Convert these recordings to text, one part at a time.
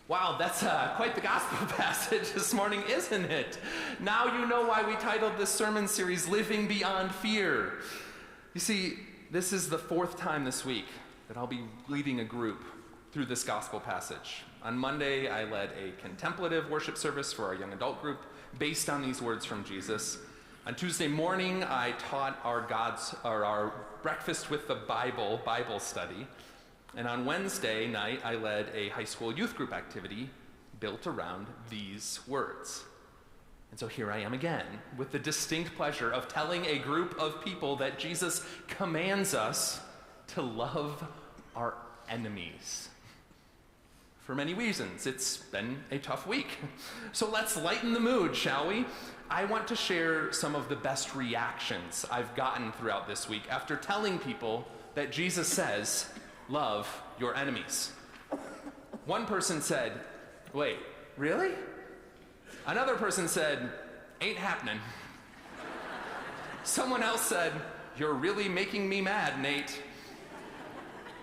Wow, that's quite the gospel passage this morning, isn't it? Now you know why we titled this sermon series, Living Beyond Fear. You see, this is the fourth time this week that I'll be leading a group through this gospel passage. On Monday, I led a contemplative worship service for our young adult group based on these words from Jesus. On Tuesday morning, I taught our Breakfast with the Bible study. And on Wednesday night, I led a high school youth group activity built around these words. And so here I am again, with the distinct pleasure of telling a group of people that Jesus commands us to love our enemies. For many reasons, it's been a tough week. So let's lighten the mood, shall we? I want to share some of the best reactions I've gotten throughout this week after telling people that Jesus says, love your enemies. One person said, wait, really? Another person said, ain't happening. Someone else said, you're really making me mad, Nate.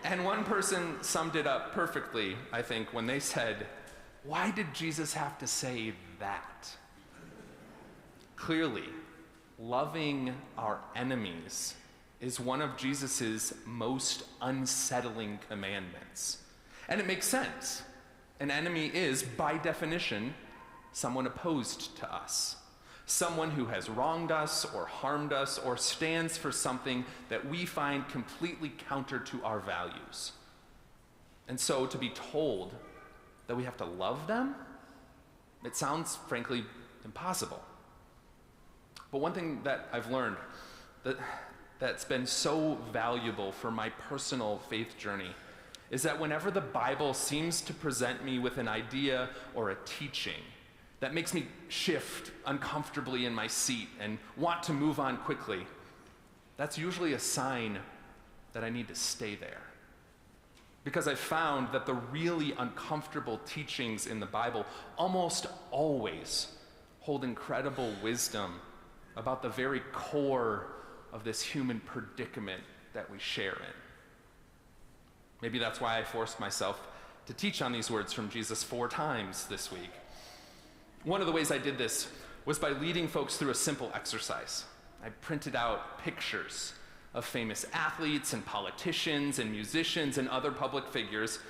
And one person summed it up perfectly, I think, when they said, why did Jesus have to say that? Clearly, loving our enemies is one of Jesus's most unsettling commandments. And it makes sense. An enemy is, by definition, someone opposed to us. Someone who has wronged us or harmed us or stands for something that we find completely counter to our values. And so to be told that we have to love them, it sounds, frankly, impossible. But one thing that I've learned that's been so valuable for my personal faith journey is that whenever the Bible seems to present me with an idea or a teaching that makes me shift uncomfortably in my seat and want to move on quickly, that's usually a sign that I need to stay there. Because I've found that the really uncomfortable teachings in the Bible almost always hold incredible wisdom about the very core of this human predicament that we share in. Maybe that's why I forced myself to teach on these words from Jesus 4 times this week. One of the ways I did this was by leading folks through a simple exercise. I printed out pictures of famous athletes and politicians and musicians and other public figures,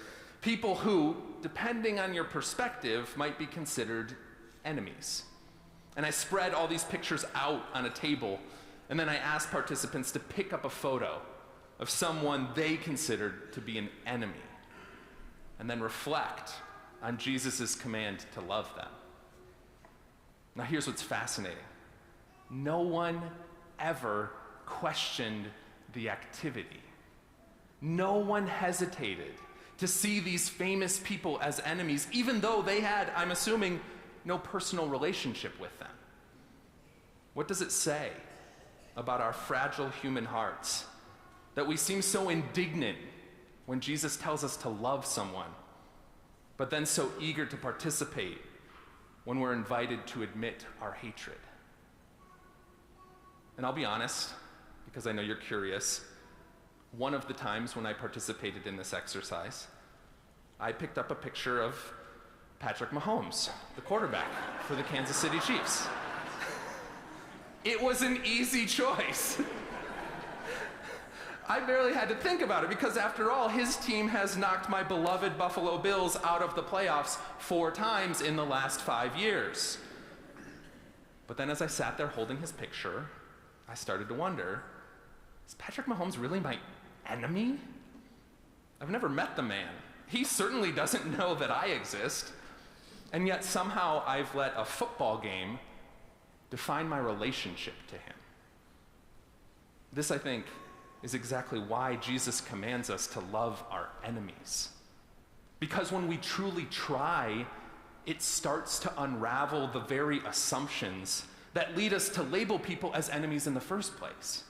people who, depending on your perspective, might be considered enemies. And I spread all these pictures out on a table, and then I asked participants to pick up a photo of someone they considered to be an enemy, and then reflect on Jesus' command to love them. Now here's what's fascinating. No one ever questioned the activity. No one hesitated to see these famous people as enemies, even though they had, I'm assuming, no personal relationship with them. What does it say about our fragile human hearts that we seem so indignant when Jesus tells us to love someone, but then so eager to participate when we're invited to admit our hatred? And I'll be honest, because I know you're curious, one of the times when I participated in this exercise, I picked up a picture of Patrick Mahomes, the quarterback for the Kansas City Chiefs. It was an easy choice. I barely had to think about it because, after all, his team has knocked my beloved Buffalo Bills out of the playoffs 4 times in the last 5 years. But then as I sat there holding his picture, I started to wonder, is Patrick Mahomes really my enemy? I've never met the man. He certainly doesn't know that I exist. And yet somehow I've let a football game define my relationship to him. This, I think, is exactly why Jesus commands us to love our enemies. Because when we truly try, it starts to unravel the very assumptions that lead us to label people as enemies in the first place.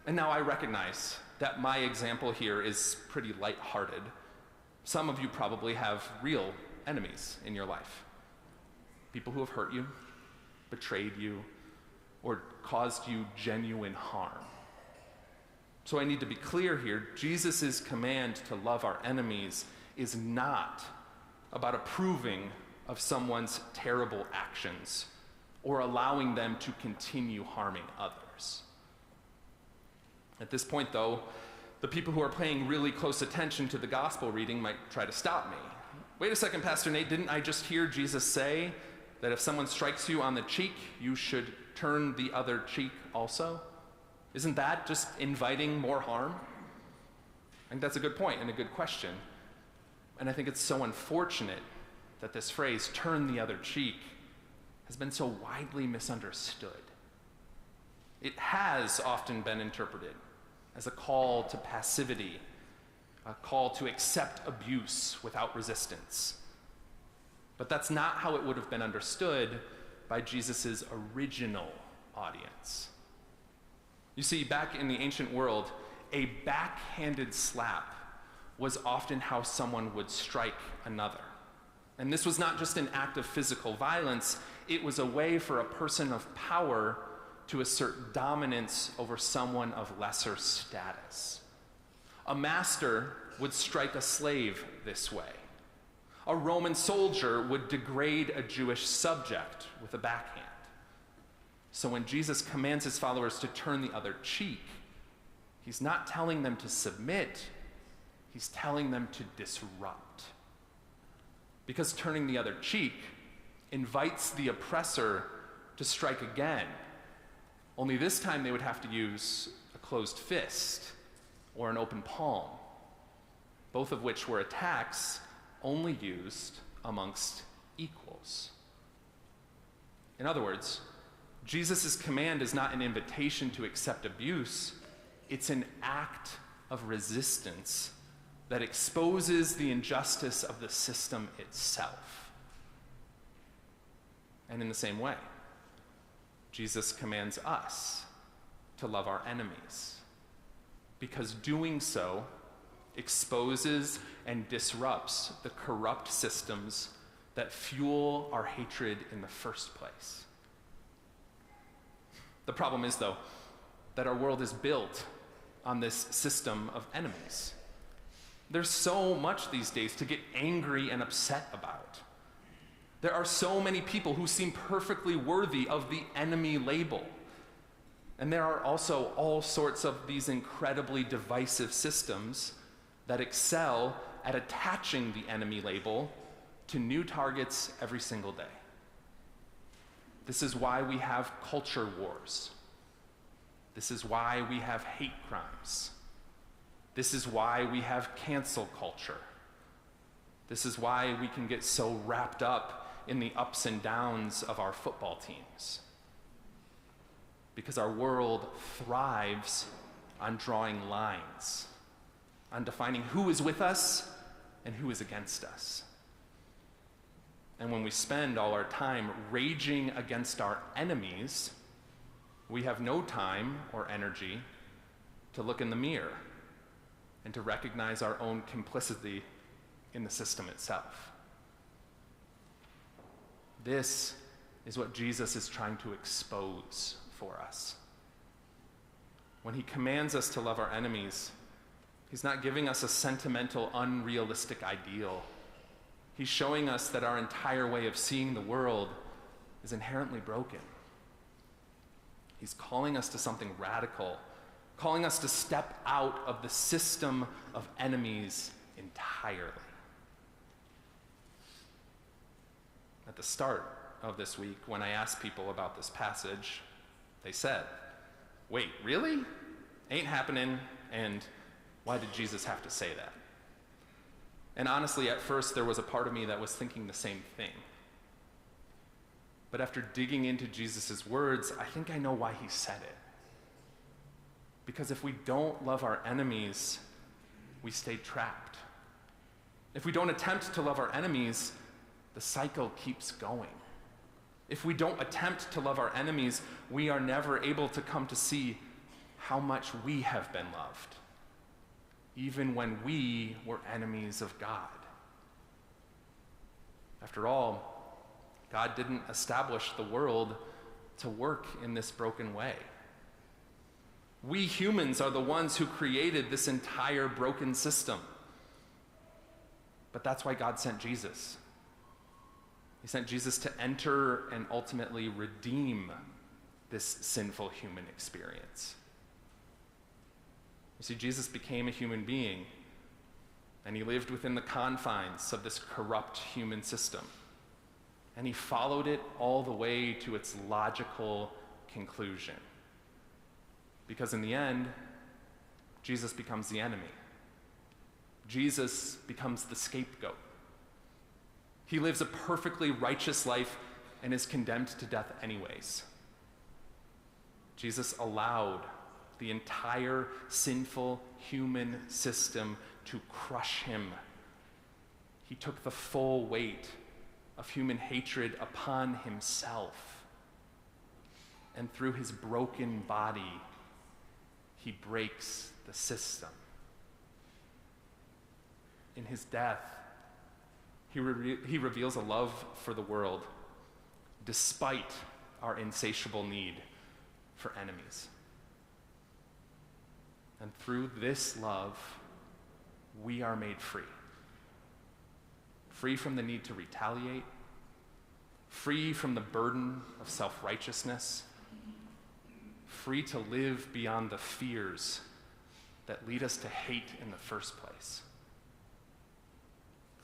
And now I recognize that my example here is pretty lighthearted. Some of you probably have real enemies in your life. People who have hurt you, betrayed you, or caused you genuine harm. So I need to be clear here, Jesus' command to love our enemies is not about approving of someone's terrible actions or allowing them to continue harming others. At this point, though, the people who are paying really close attention to the gospel reading might try to stop me. Wait a second, Pastor Nate, didn't I just hear Jesus say that if someone strikes you on the cheek, you should turn the other cheek also? Isn't that just inviting more harm? I think that's a good point and a good question. And I think it's so unfortunate that this phrase, turn the other cheek, has been so widely misunderstood. It has often been interpreted as a call to passivity, a call to accept abuse without resistance. But that's not how it would have been understood by Jesus' original audience. You see, back in the ancient world, a backhanded slap was often how someone would strike another. And this was not just an act of physical violence, it was a way for a person of power to assert dominance over someone of lesser status. A master would strike a slave this way. A Roman soldier would degrade a Jewish subject with a backhand. So when Jesus commands his followers to turn the other cheek, he's not telling them to submit, he's telling them to disrupt. Because turning the other cheek invites the oppressor to strike again. Only this time they would have to use a closed fist or an open palm, both of which were attacks only used amongst equals. In other words, Jesus' command is not an invitation to accept abuse, it's an act of resistance that exposes the injustice of the system itself. And in the same way, Jesus commands us to love our enemies, because doing so exposes and disrupts the corrupt systems that fuel our hatred in the first place. The problem is, though, that our world is built on this system of enemies. There's so much these days to get angry and upset about. There are so many people who seem perfectly worthy of the enemy label. And there are also all sorts of these incredibly divisive systems that excel at attaching the enemy label to new targets every single day. This is why we have culture wars. This is why we have hate crimes. This is why we have cancel culture. This is why we can get so wrapped up in the ups and downs of our football teams. Because our world thrives on drawing lines, on defining who is with us and who is against us. And when we spend all our time raging against our enemies, we have no time or energy to look in the mirror and to recognize our own complicity in the system itself. This is what Jesus is trying to expose for us. When he commands us to love our enemies, he's not giving us a sentimental, unrealistic ideal. He's showing us that our entire way of seeing the world is inherently broken. He's calling us to something radical, calling us to step out of the system of enemies entirely. At the start of this week, when I asked people about this passage, they said, "Wait, really? Ain't happening, and why did Jesus have to say that?" And honestly, at first, there was a part of me that was thinking the same thing. But after digging into Jesus' words, I think I know why he said it. Because if we don't love our enemies, we stay trapped. If we don't attempt to love our enemies, the cycle keeps going. If we don't attempt to love our enemies, we are never able to come to see how much we have been loved, even when we were enemies of God. After all, God didn't establish the world to work in this broken way. We humans are the ones who created this entire broken system. But that's why God sent Jesus. He sent Jesus to enter and ultimately redeem this sinful human experience. You see, Jesus became a human being, and he lived within the confines of this corrupt human system. And he followed it all the way to its logical conclusion. Because in the end, Jesus becomes the enemy. Jesus becomes the scapegoat. He lives a perfectly righteous life and is condemned to death anyways. Jesus allowed the entire sinful human system to crush him. He took the full weight of human hatred upon himself. And through his broken body, he breaks the system. In his death, he reveals a love for the world despite our insatiable need for enemies. And through this love, we are made free. Free from the need to retaliate, free from the burden of self-righteousness, free to live beyond the fears that lead us to hate in the first place,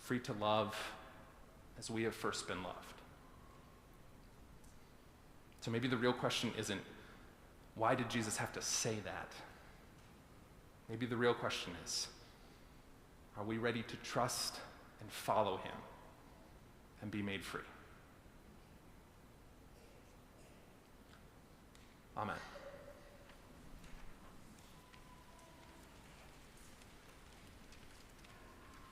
free to love as we have first been loved. So maybe the real question isn't, why did Jesus have to say that? Maybe the real question is, are we ready to trust and follow him and be made free? Amen.